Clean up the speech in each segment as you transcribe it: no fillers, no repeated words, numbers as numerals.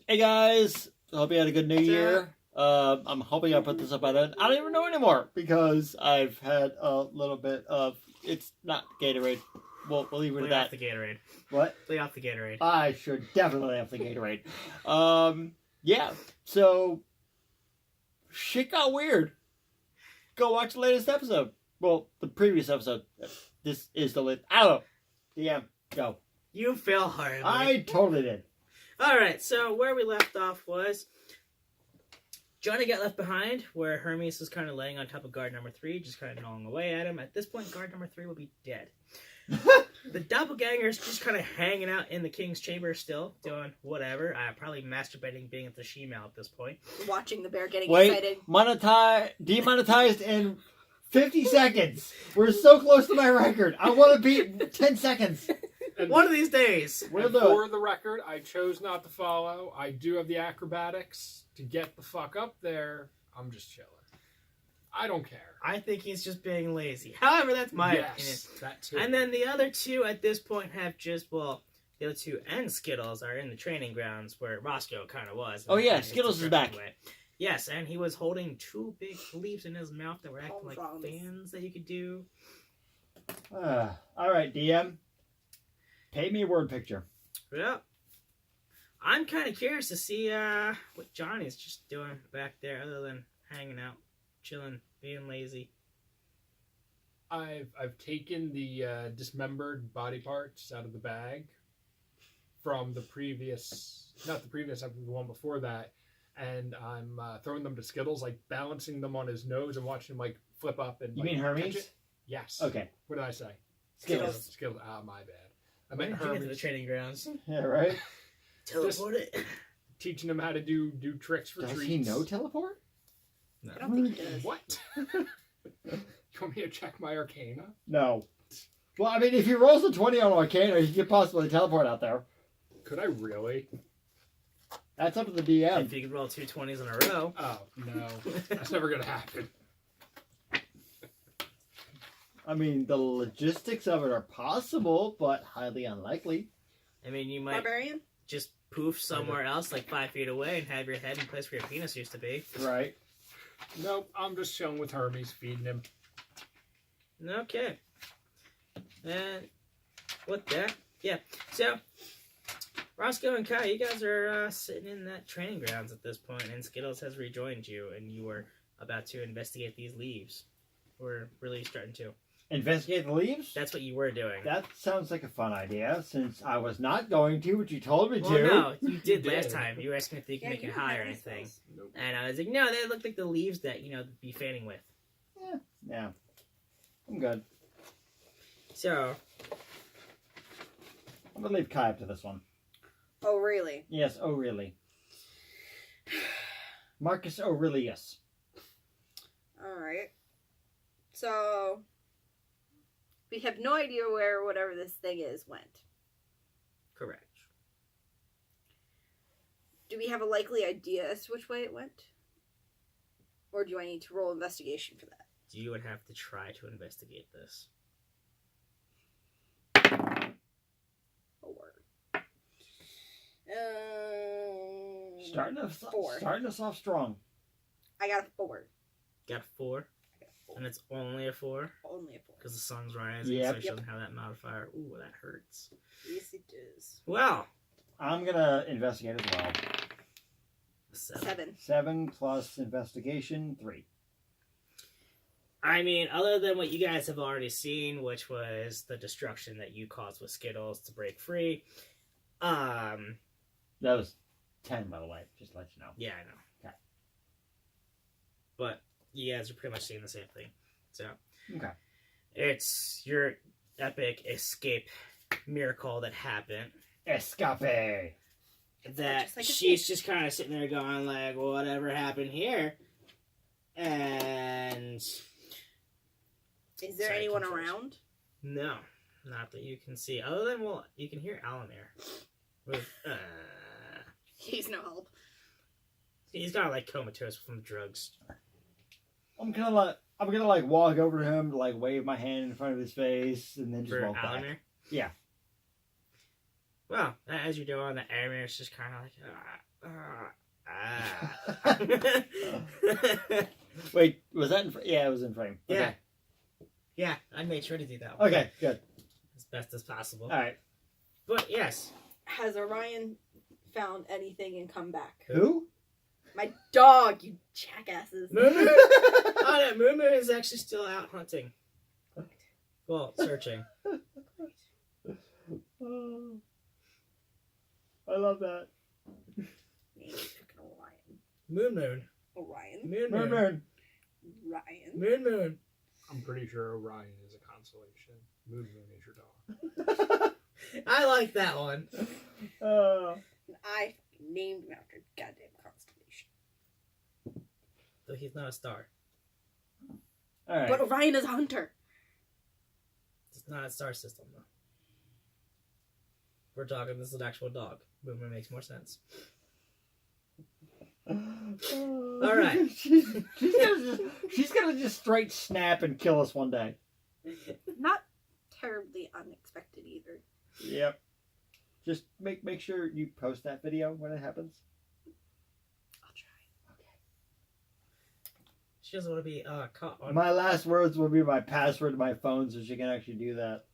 Hey guys, hope you had a good New Year. I'm hoping I put this up by then. I don't even know anymore because I've had a little bit of. It's not Gatorade. We'll leave it at Lay that. off the Gatorade. What? Lay off the Gatorade. I should definitely have the Gatorade. Yeah. So shit got weird. Go watch the latest episode. Well, the previous episode. This is the latest. I don't know. DM, go. You fail hard. I totally did. Alright, so where we left off was Johnny got left behind, where Hermes was kind of laying on top of guard number 3, just kind of gnawing away at him. At this point, guard number 3 will be dead. The doppelganger's just kind of hanging out in the king's chamber still, doing whatever. Probably masturbating, being at the she-male at this point. Watching the bear getting Wait, excited. demonetized in 50 seconds. We're so close to my record. I want to beat 10 seconds. And One of these days. We'll do for it. the record, I chose not to follow. I do have the acrobatics to get the fuck up there. I'm just chilling. I don't care. I think he's just being lazy. However, that's my opinion. Yes, that too. And then the other two at this point have just, well, the other two and Skittles are in the training grounds where Roscoe kind of was. Oh, yeah, In his Skittles is destructive back. way. Yes, and he was holding 2 big leaves in his mouth that were acting like drums. fans that you could do. All right, DM. Paint me a word picture. Well, I'm kind of curious to see what Johnny's just doing back there other than hanging out, chilling, being lazy. I've taken the dismembered body parts out of the bag from the previous, not the previous episode, the one before that, and I'm throwing them to Skittles, like balancing them on his nose and watching him like flip up and. You like, mean catch Hermes? it. Yes. Okay. What did I say? Skittles. Skittles. Ah, my bad. I When meant did you get to the Hermes. training grounds? Yeah, right? Teleport it. Teaching him how to do tricks for Does treats. he know teleport? I don't think he does. What? You want me to check my arcana? No. Well, I mean, if he rolls a 20 on Arcana, he could possibly teleport out there. Could I really? That's up to the DM. If you could roll 2 20s in a row. Oh, no. That's never going to happen. I mean, the logistics of it are possible, but highly unlikely. I mean, you might Barbarian? just poof somewhere else, like 5 feet away, and have your head in place where your penis used to be. Right. Nope, I'm just chilling with Hermes, feeding him. Okay. And with that, yeah. So, Roscoe and Kai, you guys are sitting in that training grounds at this point, and Skittles has rejoined you, and you were about to investigate these leaves. We're really starting to. Investigate the leaves? That's what you were doing. That sounds like a fun idea, since I was not going to, but you told me Well, to. no, you did You last did. time. You were asking if you could make you it don't high or have any anything. spells. Nope. And I was like, no, they look like the leaves that, be fanning with. Yeah. I'm good. So, I'm going to leave Kai up to this one. Oh, really? Yes, oh really. Marcus Aurelius. Alright. So, we have no idea where whatever this thing is went. correct. Do we have a likely idea as to which way it went? Or do I need to roll investigation for that? You would have to try to investigate this. 4. Starting us off strong. I got a 4. Got 4, I got a 4. and it's only a 4 Only a 4. because the sun's rising, Yep. so she doesn't have that modifier. Ooh, that hurts. Yes, it does. Well, I'm going to investigate as well. 7. 7 plus investigation, 3. I mean, other than what you guys have already seen, which was the destruction that you caused with Skittles to break free, That was 10, by the way, just to let you know. yeah, I know. Okay. But you guys are pretty much seeing the same thing. So, Okay. it's your epic escape miracle that happened. Escape! That Just like a she's snake. just kind of sitting there going like, whatever happened here? And Is there Sorry, anyone controls. around? no, not that you can see. Other than, well, you can hear Alamir. With, He's no help. he's kind of like comatose from the drugs. I'm gonna walk over to him, like wave my hand in front of his face, and then just For walk back. Alamir? Yeah. Well, as you do on the air, it's just kind of like, Wait, was that yeah, it was in frame. Yeah. Okay. Yeah, I made sure to do that one. Okay, good. As best as possible. All right. But yes. Has Orion found anything and come back? Who? My dog, you jackasses. Moo Moo? Oh, no, Moo Moo is actually still out hunting. Well, searching. Oh, I love that. Name fucking Orion. Moon Moon. Orion. Moon Moon Moon. Moon. Ryan. Moon Moon. I'm pretty sure Orion is a constellation. Moon Moon is your dog. I like that one. I named him after a goddamn constellation. Though he's not a star. All right. But Orion is a hunter. It's not a star system, though. We're talking this is an actual dog. Moon Moon makes more sense. All right. she's gonna just straight snap and kill us one day. Not terribly unexpected either. Yep. Just make sure you post that video when it happens. I'll try. She doesn't want to be caught on. My last words will be my password to my phone, so she can actually do that.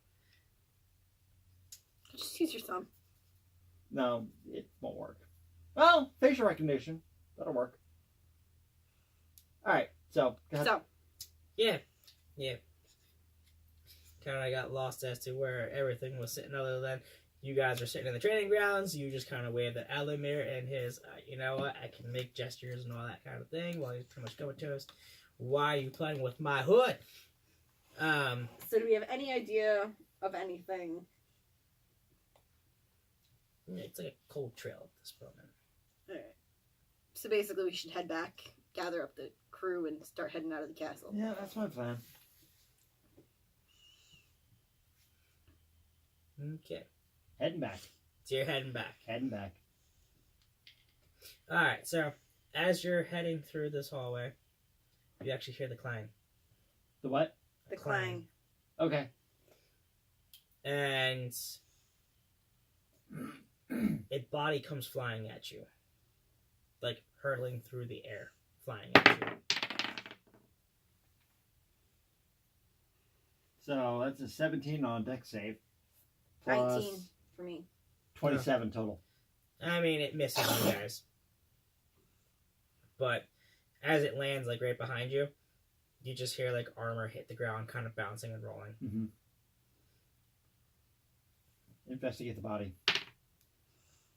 Just use your thumb. No, it won't work. Well, facial recognition. That'll work. Alright, so. go ahead. So, Yeah. Kind of got lost as to where everything was sitting, other than you guys are sitting in the training grounds. You just kind of waved at Alamir and his, you know what, I can make gestures and all that kind of thing while he's pretty much comatose. Why are you playing with my hood? so do we have any idea of anything? It's like a cold trail at this moment. Alright. So basically we should head back, gather up the crew, and start heading out of the castle. Yeah, that's my plan. Okay. Heading back. So you're heading back. Heading back. Alright, so as you're heading through this hallway, you actually hear the clang. The what? The clang. Okay. And a body comes flying at you. Like hurtling through the air, flying at you. So that's a 17 on deck save. Plus 19 for me. 27 total. I mean, it misses you guys. But as it lands, like right behind you, you just hear like armor hit the ground, kind of bouncing and rolling. Mm-hmm. Investigate the body.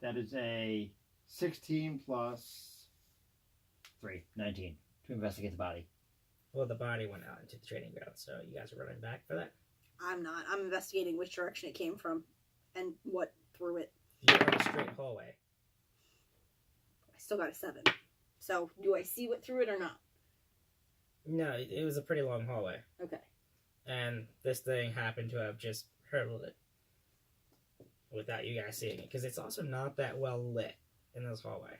That is a 16 plus 3, 19 to investigate the body. Well, the body went out into the training ground, so you guys are running back for that. I'm not. I'm investigating which direction it came from and what threw it. You're in a straight hallway. I still got a 7. So, do I see what threw it or not? No, it was a pretty long hallway. Okay. And this thing happened to have just hurtled it without you guys seeing it, because it's also not that well lit in this hallway.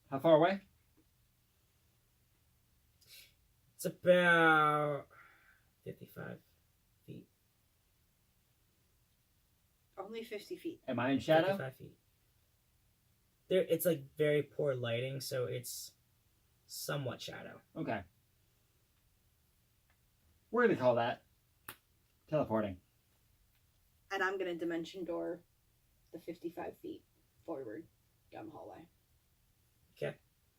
How far away? It's about 55 feet. Only 50 feet. Am I in shadow? 55 feet. There, it's like very poor lighting, so it's somewhat shadow. Okay. We're going to call that teleporting. And I'm going to dimension door the 55 feet forward down the hallway. Okay.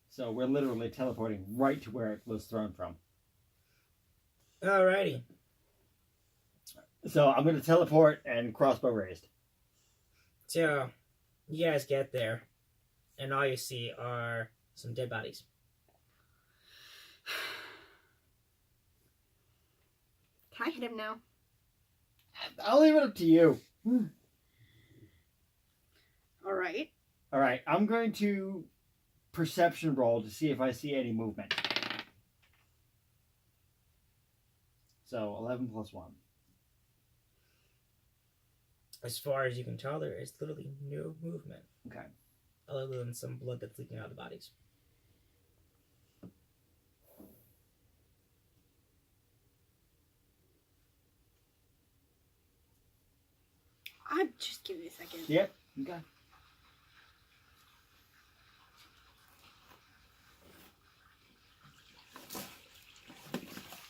So we're literally teleporting right to where it was thrown from. Alrighty. So I'm going to teleport and crossbow raised. So, you guys get there, and all you see are some dead bodies. Can I hit him now? I'll leave it up to you. All right. All right, I'm going to perception roll to see if I see any movement. So 11 plus 1. As far as you can tell, there is literally no movement. Okay. Other than some blood that's leaking out of the bodies. I'm just give me a second. Yep. Okay.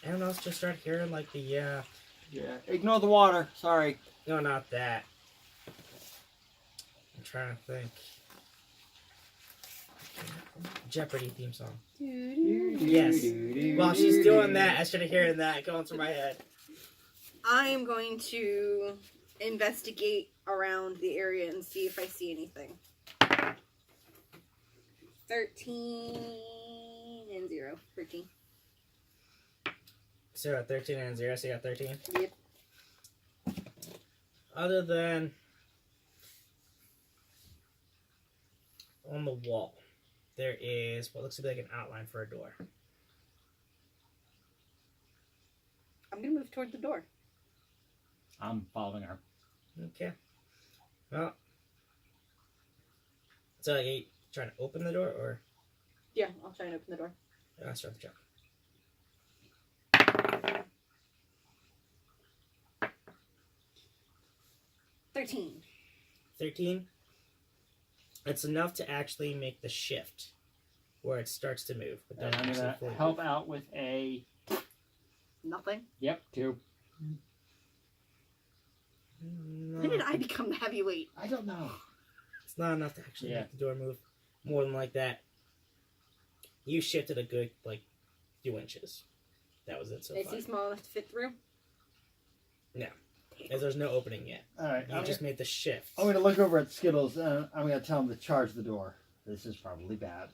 Anyone else just start hearing like the Yeah. Ignore the water. Sorry. no, not that. I'm trying to think. Jeopardy theme song. Yes. While she's doing that, I started hearing that going through my head. I am going to investigate around the area and see if I see anything. 13 and 0. 13. So at 13 and 0, so you got 13. Yep. Other than on the wall, there is what looks to be like an outline for a door. I'm going to move toward the door. I'm following her. Okay. Well, so are you trying to open the door or? Yeah, I'll try and open the door. I'll start the check. 13. 13. It's enough to actually make the shift where it starts to move. But And doesn't I'm actually gonna fully help move. out with a. Nothing. Yep, 2. When did I become the heavyweight? I don't know. It's not enough to actually Yeah. make the door move. More than like that. You shifted a good like 2 inches. That was it so Is far. he small enough to fit through? As there's no opening yet. All right. You just made the shift. I'm going to look over at Skittles and I'm going to tell him to charge the door. This is probably bad.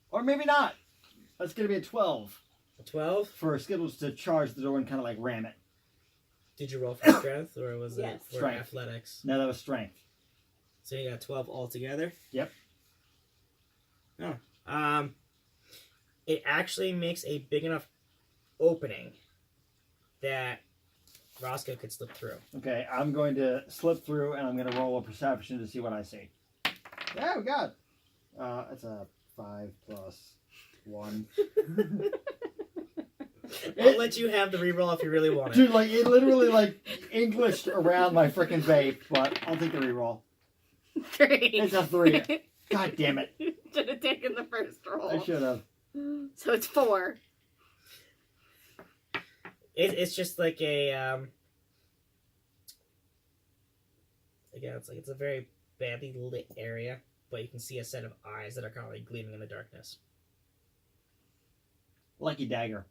Or maybe not. That's going to be a 12 A 12. for Skittles to charge the door and kind of like ram it. Did you roll for strength or was Yes. it for Strength. athletics? No, that was strength. So you got 12 altogether? Yep. Oh. It actually makes a big enough opening that Roscoe could slip through. Okay, I'm going to slip through and I'm going to roll a perception to see what I see. Yeah, we got. It's a 5 plus 1. I'll let you have the reroll if you really want it. Dude, like it literally like Englished around my freaking vape, but I'll take the reroll. Great. It's a 3. God damn it! Should have taken the first I roll. should have. So it's 4. It's just like a again, it's a very badly lit area, but you can see a set of eyes that are kind of like gleaming in the darkness. Lucky dagger.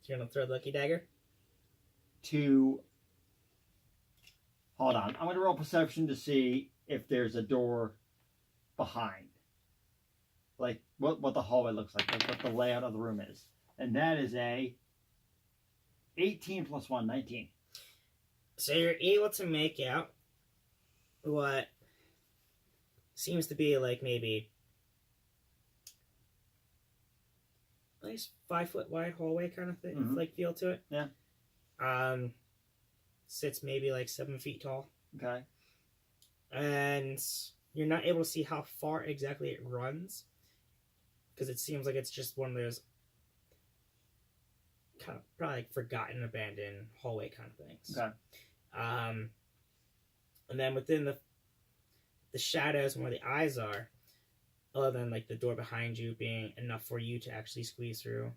You're gonna throw the lucky dagger. Hold on. I'm going to roll perception to see if there's a door behind. Like what the hallway looks like what the layout of the room is. And that is a 18 plus 1, 19. So you're able to make out what seems to be like maybe a nice 5-foot wide hallway kind of thing, Mhm. like feel to it. Yeah. Sits maybe like 7 feet tall, Okay. and you're not able to see how far exactly it runs because it seems like it's just one of those kind of probably like forgotten, abandoned hallway kind of things. Okay. And then within the shadows and where the eyes are, other than like the door behind you being enough for you to actually squeeze through,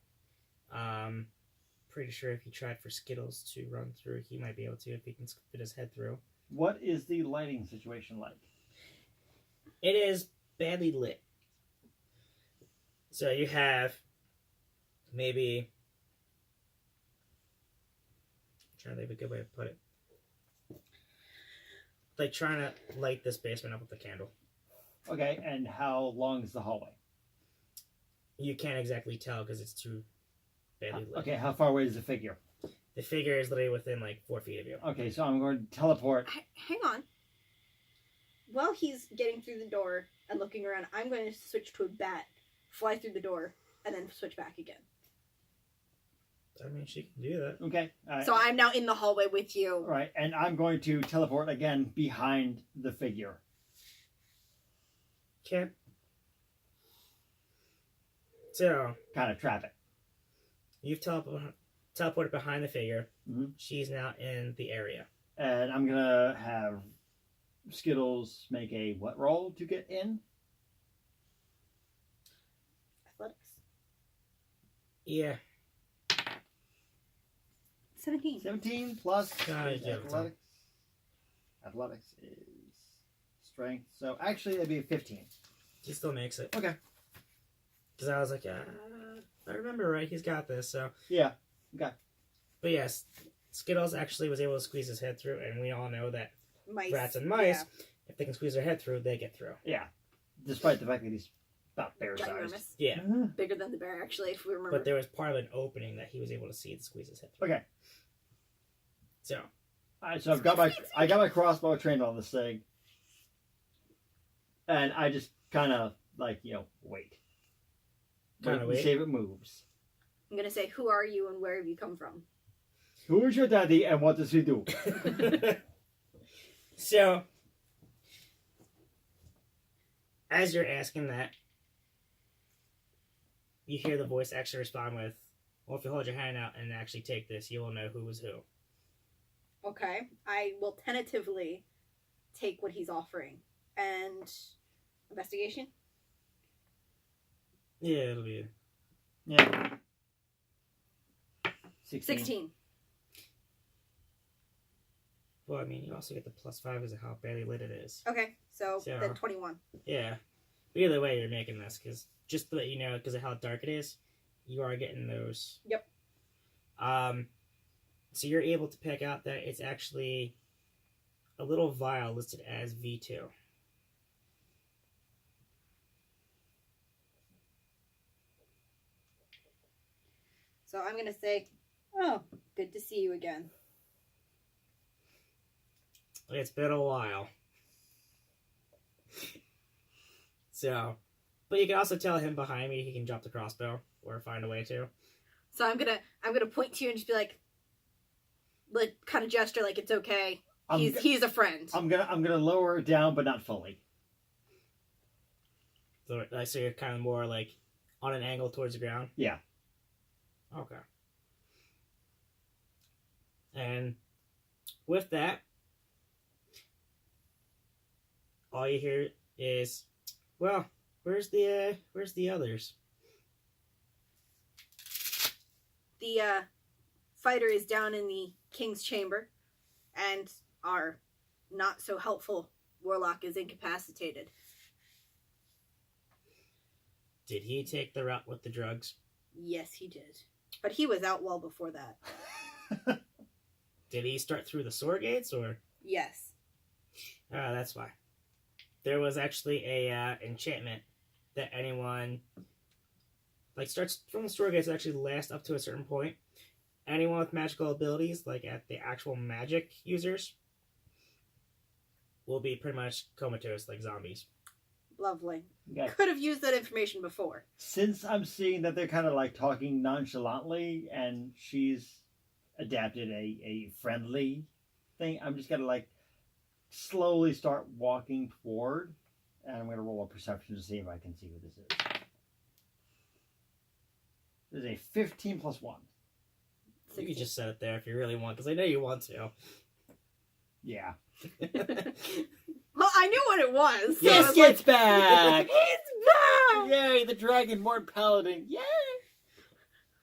pretty sure if you tried for Skittles to run through, he might be able to if he can fit his head through. What is the lighting situation like? It is badly lit. So you have maybe, I'm trying to think of a good way to put it. Like trying to light this basement up with a candle. Okay, and how long is the hallway? You can't exactly tell because it's too badly lit. Okay, how far away is the figure? The figure is literally within like 4 feet of you. Okay, so I'm going to teleport. Hang on. While he's getting through the door and looking around, I'm going to switch to a bat, fly through the door, and then switch back again. I mean, she can do that. Okay, all right. So I'm now in the hallway with you. All right, and I'm going to teleport again behind the figure. Okay. So, Kind of trap it. you've teleported. teleported behind the figure. Mhm. She's now in the area. And I'm gonna have Skittles make a what roll to get in? Athletics. Yeah. 17. 17 plus Yeah, is yeah, athletics. Athletics is strength. So actually, that'd be a 15. He still makes it. Okay. Because I was like, I remember right. He's got this. So, Yeah. Okay. but yes, Skittles actually was able to squeeze his head through, and we all know that Mice. rats and mice, if they can squeeze their head through, they get through. Yeah. Despite the fact that he's about bear sized. Ginormous. Yeah. Bigger than the bear, actually, if we remember. But there was part of an opening that he was able to see to squeeze his head through. Okay. So, Alright, so I got my crossbow trained on this thing. And I just kind of like, wait. Kinda wait? See if it moves. I'm going to say, who are you and where have you come from? Who is your daddy and what does he do? so as you're asking that, you hear the voice actually respond with, well, if you hold your hand out and actually take this, you will know who was who. Okay. I will tentatively take what he's offering. And investigation? Yeah, it'll be. Yeah. 16. Well, I mean, you also get the +5 because of how badly lit it is. Okay, so So- then 21. Yeah. But either way, you're making this, because just to let you know, because of how dark it is, you are getting those. Yep. So you're able to pick out that it's actually a little vial listed as V2. So I'm going to say, oh, good to see you again. It's been a while. So, but you can also tell him behind me he can drop the crossbow or find a way to. So I'm gonna point to you and just be like kind of gesture like it's okay. He's a friend. I'm gonna lower it down, but not fully. So you're kind of more like on an angle towards the ground? Yeah. Okay. And with that, all you hear is, well, where's the others? The fighter is down in the king's chamber, and our not so helpful warlock is incapacitated. Did he take the route with the drugs? Yes, he did. But he was out well before that. Did he start through the sewer gates, or? Yes. That's why. There was actually a enchantment that anyone starts from the sewer gates actually last up to a certain point. Anyone with magical abilities, like at the actual magic users, will be pretty much comatose like zombies. Lovely. Okay. Could have used that information before. Since I'm seeing that they're kind of like talking nonchalantly and she's adapted a friendly thing, I'm just gonna like slowly start walking toward, and I'm gonna roll a perception to see if I can see what this is. There's a 15 plus 1. You can just set it there if you really want, because I know you want to. Yeah. Well, I knew what it was. So Yes, I was it's like, back! it's back! Yay, the Dragonborn Paladin! Yay!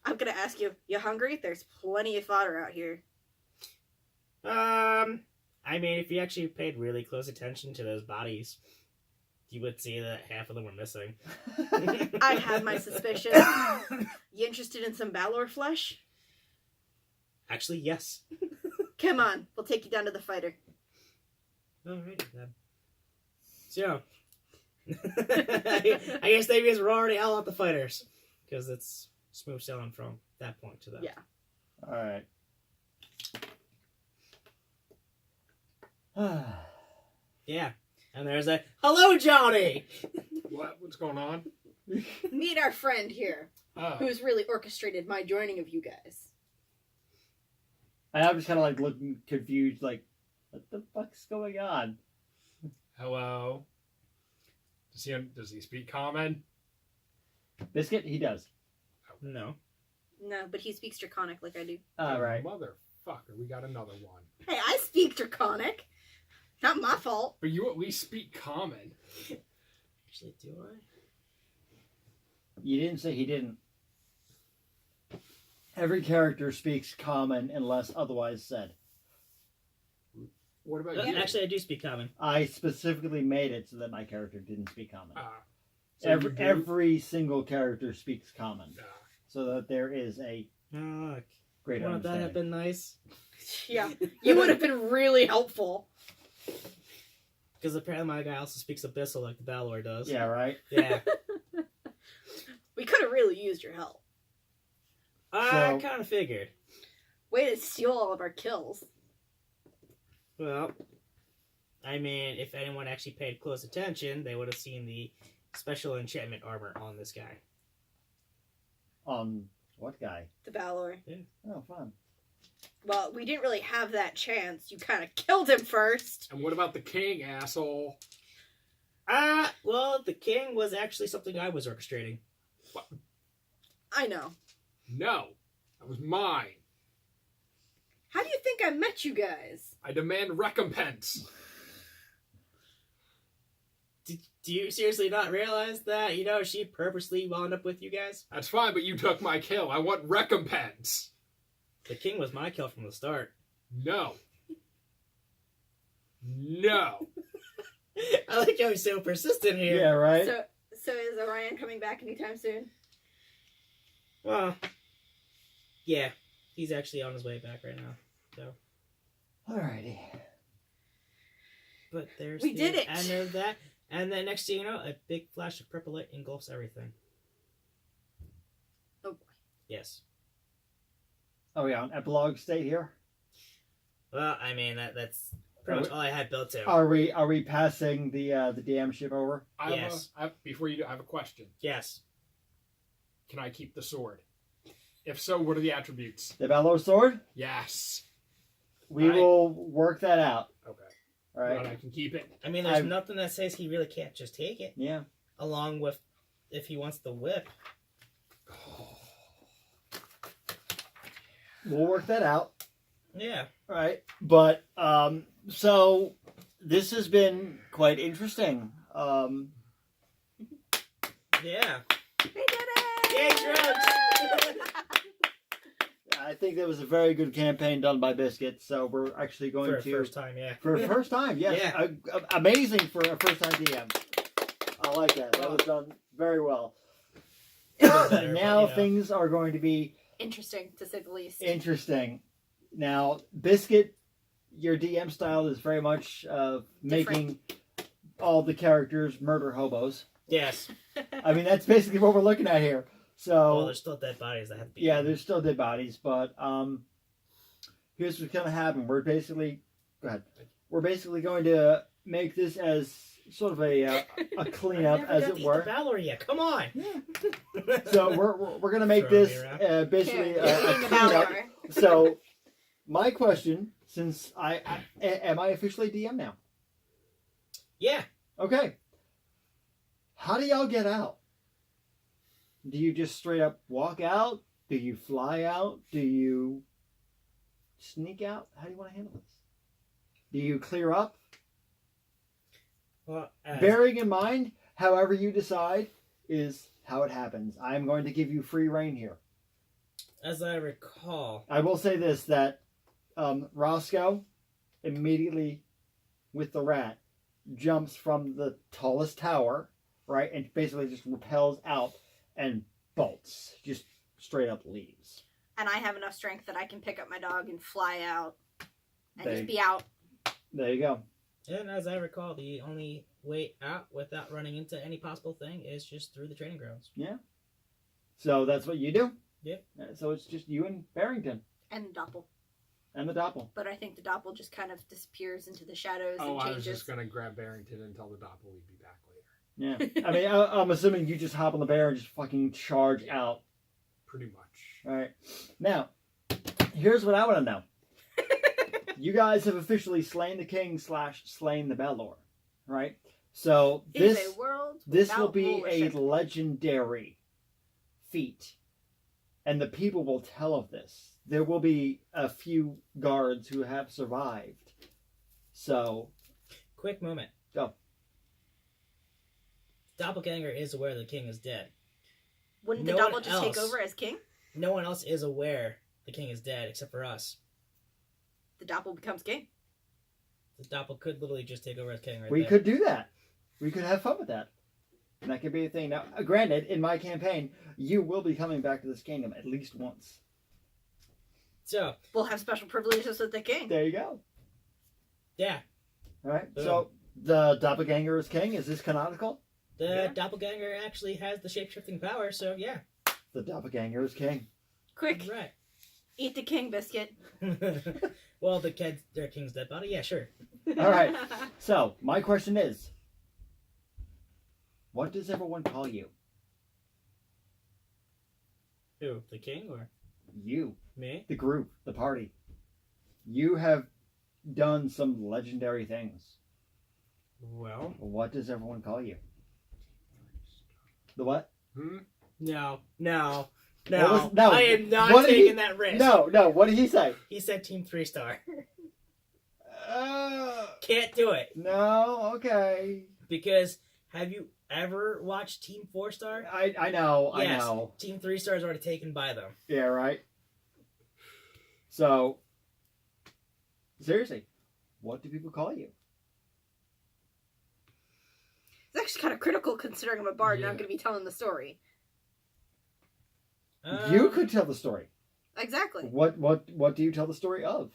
I'm gonna ask you, you hungry? There's plenty of fodder out here. I mean, if you actually paid really close attention to those bodies, you would see that half of them were missing. I had my suspicions. You interested in some Balor flesh? Actually, yes. Come on, we'll take you down to the fighter. Alrighty then. So, I guess they just were already all out the fighters, because it's smooth sailing from that point to that. Yeah. Alright. Yeah. And there's a, hello, Johnny! What's going on? Meet our friend here, Oh, who's really orchestrated my joining of you guys. And I'm just kind of like looking confused, like, what the fuck's going on? hello. Does he speak common? Biscuit, he does. No. No, but he speaks Draconic like I do. All right. Motherfucker, we got another one. Hey, I speak Draconic. Not my fault. But you at least speak common. Actually, do I? You didn't say he didn't. Every character speaks common unless otherwise said. What about you? Actually, I do speak common. I specifically made it so that my character didn't speak common. So you do? Every single character speaks common, Ah. so that there is a Oh, great wouldn't that have understanding. been nice? Yeah, you would have been really helpful. Because apparently my guy also speaks Abyssal like the Balor does. Yeah, right. Yeah. We could have really used your help. I So- kind of figured. Way to steal all of our kills. Well, I mean, if anyone actually paid close attention, they would have seen the special enchantment armor on this guy. What guy? The Balor. Oh, fun. Well, we didn't really have that chance. You kind of killed him first. And what about the king, asshole? Well, the king was actually something I was orchestrating. I know. No, that was mine. How do you think I met you guys? I demand recompense. Do you seriously not realize that? You know, she purposely wound up with you guys? That's fine, but you took my kill. I want recompense. The king was my kill from the start. No. No. I like how he's so persistent here. Yeah, right. So is Orion coming back anytime soon? Well, yeah. He's actually on his way back right now. So, Alrighty. but there's We the did it. end of that. And then next thing you know, a big flash of purple light engulfs everything. Oh boy. Yes. Are we on epilogue state here? Well, I mean that's pretty much all I had built to. Are we passing the DM ship over? Yes. Before you do, I have a question. Yes. Can I keep the sword? If so, what are the attributes? The Balor sword? Yes. We Right. will work that out. Okay. All right. But I can keep it. I mean, there's I've- nothing that says he really can't just take it. Yeah. Along with, if he wants the whip. We'll work that out. Yeah. All right. But so this has been quite interesting. Yeah. We did it! Yay, drugs! I think that was a very good campaign done by Biscuit. So we're actually going For a to first time, yeah. for a first time. Yes. Yeah. Amazing for a first time DM. I like that. That was done very well. Better, Now but, you know. things are going to be Interesting, to say the least. interesting. Now, Biscuit, your DM style is very much making all the characters murder hobos. Yes. I mean, that's basically what we're looking at here. Well, So, there's still dead bodies that have to be. yeah, there's still dead bodies, but here's what's going to happen. We're basically going to make this as sort of a cleanup, as it were. The Valor yet. Come on. So we're going to make Throw me this around. basically Here, a King of cleanup. Balor. So, my question, since am I officially DM now? Yeah. Okay. How do y'all get out? Do you just straight up walk out? Do you fly out? Do you sneak out? How do you want to handle this? Do you clear up? Well, Bearing in mind, however you decide is how it happens. I'm going to give you free reign here. as I recall, I will say this, that Roscoe immediately with the rat jumps from the tallest tower, right, and basically just repels out and bolts, just straight up leaves. And I have enough strength that I can pick up my dog and fly out and There just you- be out. There you go. and as I recall, the only way out without running into any possible thing is just through the training grounds. So that's what you do? Yep. So it's just you and Barrington And the Doppel. and the Doppel. But I think the Doppel just kind of disappears into the shadows Oh, and I was changes. just going to grab Barrington and tell the Doppel we'd be back later. Yeah. I mean, I'm assuming you just hop on the bear and just fucking charge out. Pretty much. All right. Now, here's what I want to know. You guys have officially slain the king / slain the Balor, right? So It is this a world this will without be rulership. a legendary feat and the people will tell of this. There will be a few guards who have survived. So, Quick moment. Go. Doppelganger is aware the king is dead. Wouldn't No the double one just take else. over as king? No one else is aware the king is dead except for us. The double becomes king. The Doppel could literally just take over as king right we there. could do that. We could have fun with that. And that could be a thing. Now, granted, in my campaign, you will be coming back to this kingdom at least once. So, We'll have special privileges with the king. There you go. yeah. All right. Boom. So, the doppelganger is king. Is this canonical? The Yeah. Doppelganger actually has the shape-shifting power, so yeah. The doppelganger is king. Quick, Right. eat the king biscuit. Well, their king's dead body? Yeah, sure. All right. So, my question is, what does everyone call you? Who? The king or You, me? the group, the party. You have done some legendary things. Well, What does everyone call you? The what? no. What was- no. I am not What did taking he- that risk. No, what did he say? He said Team 3-star. Uh, Can't do it. no, okay. Because have you ever watched Team 4-star? I know, Yes. I know. Team 3-star is already taken by them. Yeah, right. So, seriously, what do people call you? It's actually kind of critical considering I'm a bard and I'm Yeah. going to be telling the story. You could tell the story. Exactly. What do you tell the story of?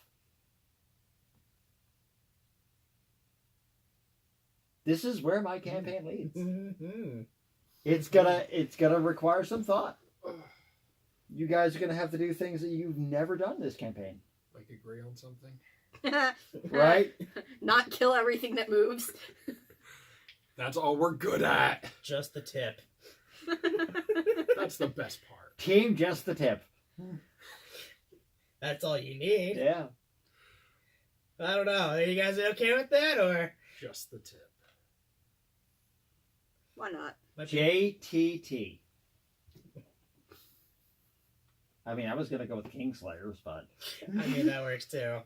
This is where my campaign leads. Mm-hmm. It's gonna require some thought. You guys are gonna have to do things that you've never done this campaign, Like agree on something. right? Not kill everything that moves. That's all we're good at. Just the tip. That's the best part. Team just the tip. That's all you need. Yeah. I don't know. Are you guys okay with that, or Just the tip. Why not? JTT. I mean, I was gonna go with Kingslayers, but I mean that works too.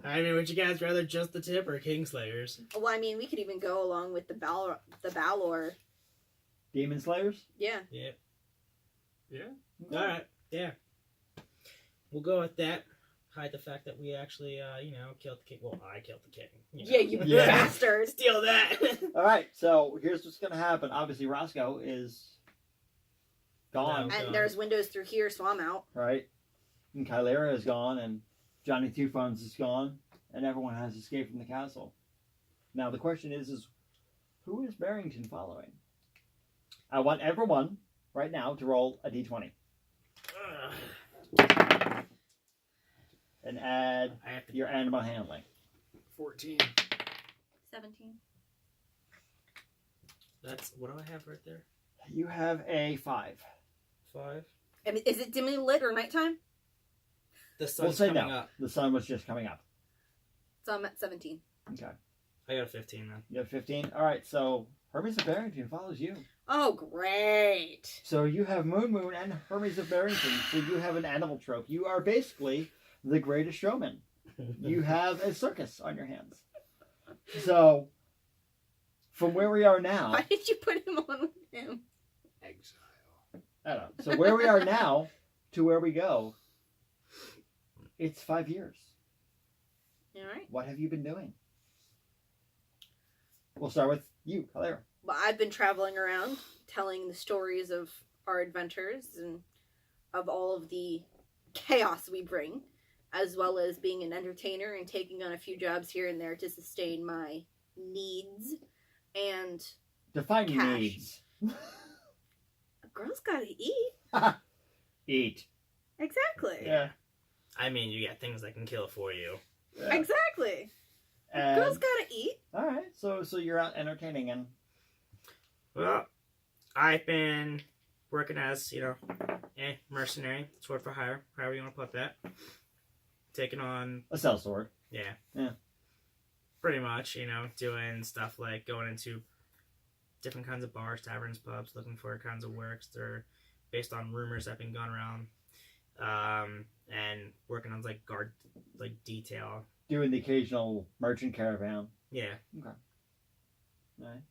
I mean, would you guys rather just the tip or Kingslayers? Well, I mean, we could even go along with the Balor. Demon Slayers. Yeah. Yep. Yeah. All right. Yeah. We'll go with that. Hide the fact that we actually, killed the king. Well, I killed the king. You know. Yeah, you Yeah. bastard. Steal that. All right. So here's what's gonna happen. Obviously, Roscoe is gone, No. And there's windows through here, so I'm out. right? And Kylera is gone, and Johnny Two Phones is gone, and everyone has escaped from the castle. Now the question is who is Barrington following? I want everyone right now to roll a d20 and add I have to. your animal handling. 14. 17. That's what do I have right there? You have a 5. 5. I mean, is it dimly lit or nighttime? The We'll sun's say coming no. up. The sun was just coming up. So I'm at 17. Okay. I got a 15 then. You have 15. All right. So Hermes of Barrington follows you. Oh, great. So you have Moon and Hermes of Barrington. So you have an animal trope. You are basically the greatest showman. You have a circus on your hands. So from where we are now, Why did you put him on with him? Exile. I don't know. So where we are now to where we go, it's 5 years. All right. What have you been doing? We'll start with you, Kylera. Well, I've been traveling around telling the stories of our adventures and of all of the chaos we bring, as well as being an entertainer and taking on a few jobs here and there to sustain my needs. And Define your Cash. needs. a girl's gotta eat. Eat. Exactly. Yeah. I mean, you got things that can kill for you. Yeah. Exactly. And- Girls gotta eat. all right. So you're out entertaining and Well, I've been working as, mercenary, sword for hire, however you want to put that. Taking on, a sellsword. yeah. Yeah. Pretty much, doing stuff like going into different kinds of bars, taverns, pubs, looking for kinds of works that are based on rumors that have been going around and working on like guard, like detail. Doing the occasional merchant caravan. Yeah. Right.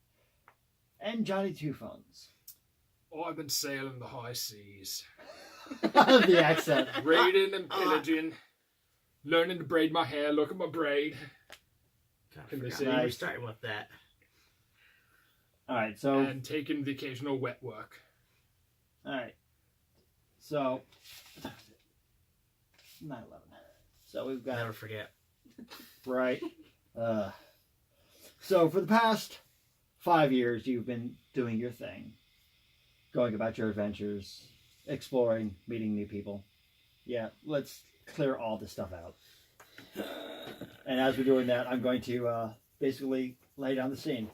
And Johnny Two Phones. Oh, I've been sailing the high seas, The accent. raiding and pillaging, learning to braid my hair. Look at my braid. God, I Can they forgot see? we were Nice. starting with that. Alright, so And taking the occasional wet work. alright. So 9/11. So we've got Never forget. right. So for the past 5 years you've been doing your thing. Going about your adventures, exploring, meeting new people. Yeah, let's clear all this stuff out. And as we're doing that, I'm going to basically lay down the scene.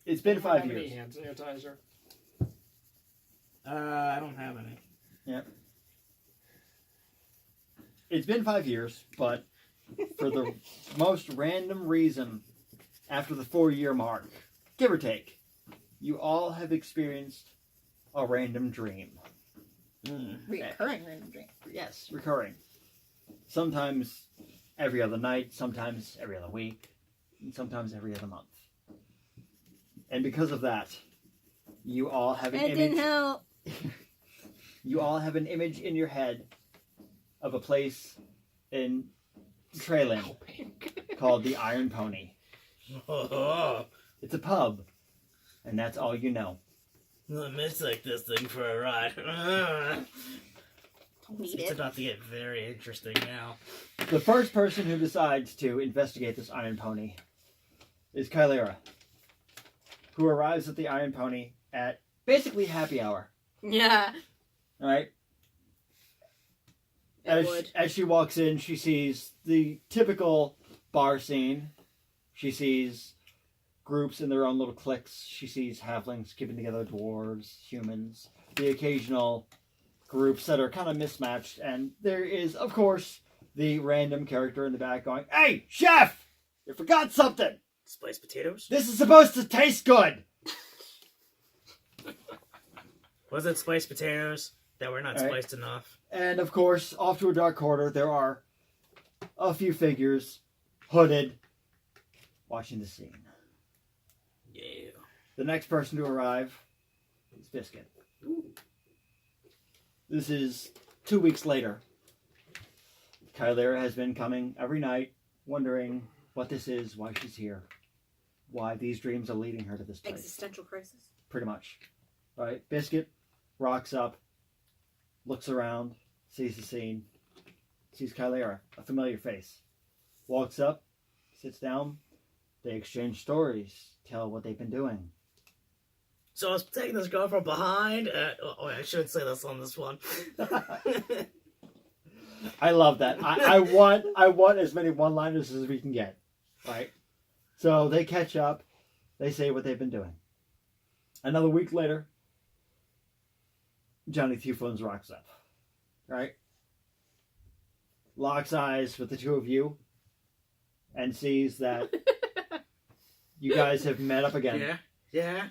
It's been 5 Have any years. hand sanitizer? I don't have any. It's been 5 years, but for the most random reason, after the 4-year mark, give or take, you all have experienced a random dream. Recurring random dream. Yes, recurring. Sometimes every other night, sometimes every other week, and sometimes every other month. And because of that, you all have an It didn't image. help. You all have an image in your head of a place in Treyland called the Iron Pony. Oh, It's a pub, and that's all you know. I miss like this thing for a ride. Need It's it. about to get very interesting now. The first person who decides to investigate this Iron Pony is Kylera, who arrives at the Iron Pony at basically happy hour. Yeah. All right. It would. As she walks in, she sees the typical bar scene. She sees groups in their own little cliques. She sees halflings keeping together, dwarves, humans, the occasional groups that are kind of mismatched. And there is, of course, the random character in the back going, "Hey, chef! You forgot something! Spiced potatoes? This is supposed to taste good!" Was it spiced potatoes that were not All right. spiced enough? And of course, off to a dark corner, there are a few figures, hooded, watching the scene. Yeah. The next person to arrive is Biscuit. This is 2 weeks later. Kylera has been coming every night, wondering what this is, why she's here, why these dreams are leading her to this place. Existential crisis. Pretty much. Right? Biscuit rocks up, looks around, sees the scene, sees Kylera, a familiar face. Walks up, sits down, they exchange stories, tell what they've been doing. So I was taking this girl from behind. I shouldn't say this on this one. I love that. I want as many one-liners as we can get. Right? So they catch up, they say what they've been doing. Another week later, Johnny Two Phones rocks up. Right? Locks eyes with the two of you and sees that you guys have met up again. Yeah. Yeah.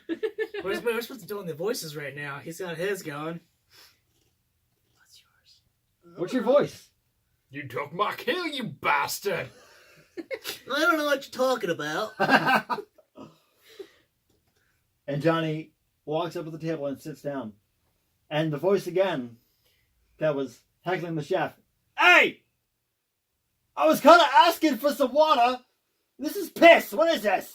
We're supposed to do the voices right now. He's got his going. What's yours? What's your voice? You took my kill, you bastard! I don't know what you're talking about. And Johnny walks up to the table and sits down. And the voice again that was heckling the chef. "Hey! I was kind of asking for some water. This is piss. What is this?"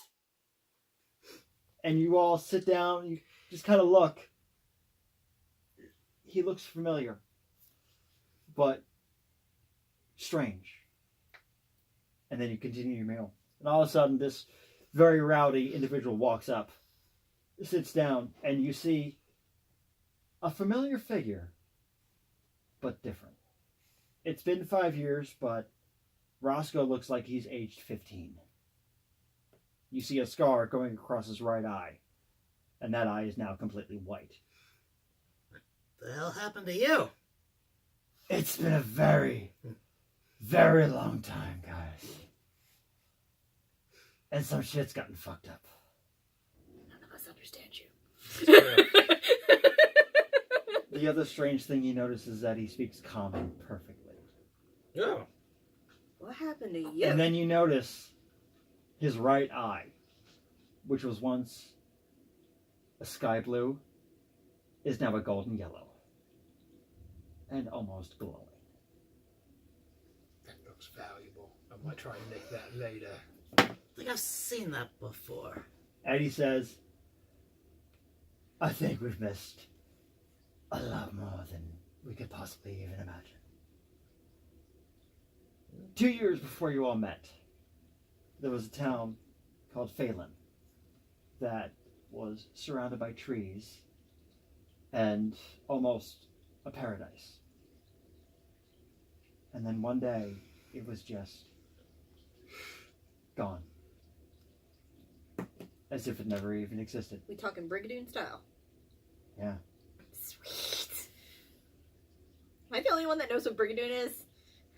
And you all sit down. You just kind of look. He looks familiar. But strange. And then you continue your meal. And all of a sudden, this very rowdy individual walks up, sits down, and you see a familiar figure, but different. It's been 5 years, but Roscoe looks like he's aged 15. You see a scar going across his right eye, and that eye is now completely white. The hell happened to you? It's been a very, very long time, guys. And some shit's gotten fucked up. None of us understand you. The other strange thing you notice is that he speaks common perfectly. Oh. What happened to you? And then you notice his right eye, which was once a sky blue, is now a golden yellow. And almost glowing. That looks valuable. I might try and nick that later. I think I've seen that before. Eddie says, I think we've missed a lot more than we could possibly even imagine. 2 years before you all met, there was a town called Phelan that was surrounded by trees and almost a paradise. And then one day, it was just gone. As if it never even existed. We talking Brigadoon style. Yeah. Sweet. Am I the only one that knows what Brigadoon is?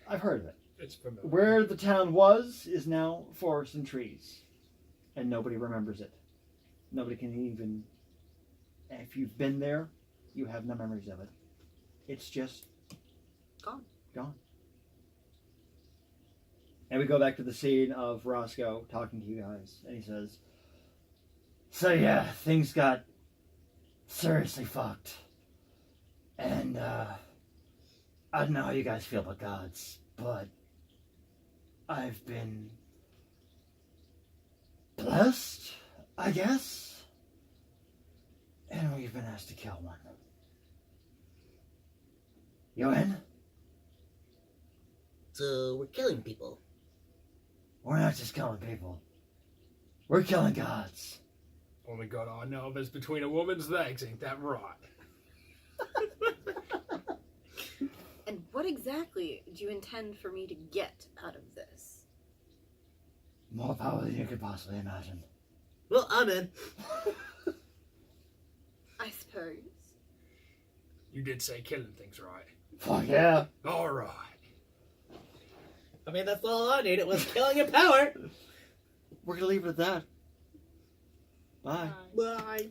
I've heard of it. It's familiar. Where the town was is now forest and trees. And nobody remembers it. Nobody can even... If you've been there, you have no memories of it. It's just... Gone. Gone. And we go back to the scene of Roscoe talking to you guys. And he says... So yeah, things got seriously fucked. And, I don't know how you guys feel about gods, but I've been blessed, I guess. And we've been asked to kill one. You in? So we're killing people. We're not just killing people. We're killing gods. Only God I know of is between a woman's legs, ain't that right? And what exactly do you intend for me to get out of this? More power than you could possibly imagine. Well, I'm in. I suppose. You did say killing things, right? Fuck yeah. Alright. I mean, that's all I need. It was killing a power. We're gonna leave it at that. Bye. Bye.